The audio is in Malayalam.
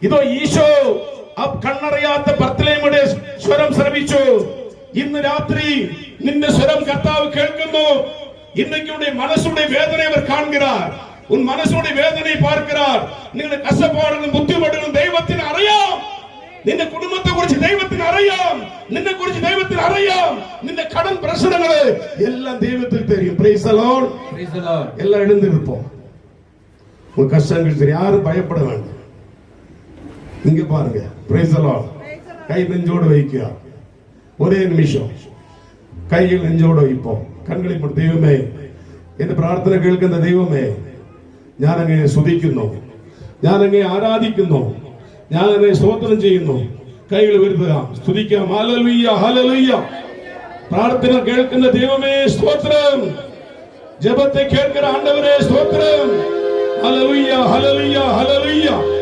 ഇതോ ഈശോ കണ്ണറിയാത്ത ബർത്ലേമിയുടെ സ്വരം ശ്രവിച്ചു. ഇന്ന് രാത്രി നിന്റെ സ്വരം കർത്താവ് കേൾക്കുന്നു. இன்னைக்கு மனசுடைய வேதனை அவர் காண்கிறார். உன் மனசுடைய வேதனை பார்க்கிறார். നിങ്ങളുടെ കഷ്ടപ്പാടുകളും ബുദ്ധിമുട്ടുകളും ദൈവത്തിന് അറിയാം. നിന്റെ കുടുംബത്തെ കുറിച്ച് ദൈവത്തിന് അറിയാം. നിന്നെ കുറിച്ച് ദൈവത്തിന് അറിയാം. നിന്റെ കടൻ പ്രശ്നങ്ങള് എല്ലാം ദൈവത്തിന് தெரியும். Praise the Lord. Praise the Lord. എല്ലാം எழுந்திருப்போம். உங்க கஷ்டங்கள் தெரியும். யாரும் பயப்பட வேண்டாம். நீங்க பாருங்க. Praise the Lord. കൈ നെഞ്ചോട് വയ്ക്കുക. ഒരേ നിമിഷം കൈകൾ നെഞ്ചോട് വയ്പ്പോ. കണ്ണുകളി ദൈവമേ, എന്റെ പ്രാർത്ഥന കേൾക്കുന്ന ദൈവമേ, ഞാൻ അങ്ങയെ സ്തുതിക്കുന്നു, ഞാൻ അങ്ങയെ ആരാധിക്കുന്നു, ഞാൻ അങ്ങയെ സ്തോത്രം ചെയ്യുന്നു. കൈകൾ ഉയർത്തുക, സ്തുതിക്കാം. Hallelujah, hallelujah. പ്രാർത്ഥന കേൾക്കുന്ന ദൈവമേ സ്തോത്രം. ജപത്തെ കേൾക്കുന്ന ആണ്ടവരെ സ്തോത്രം. Hallelujah, hallelujah, hallelujah.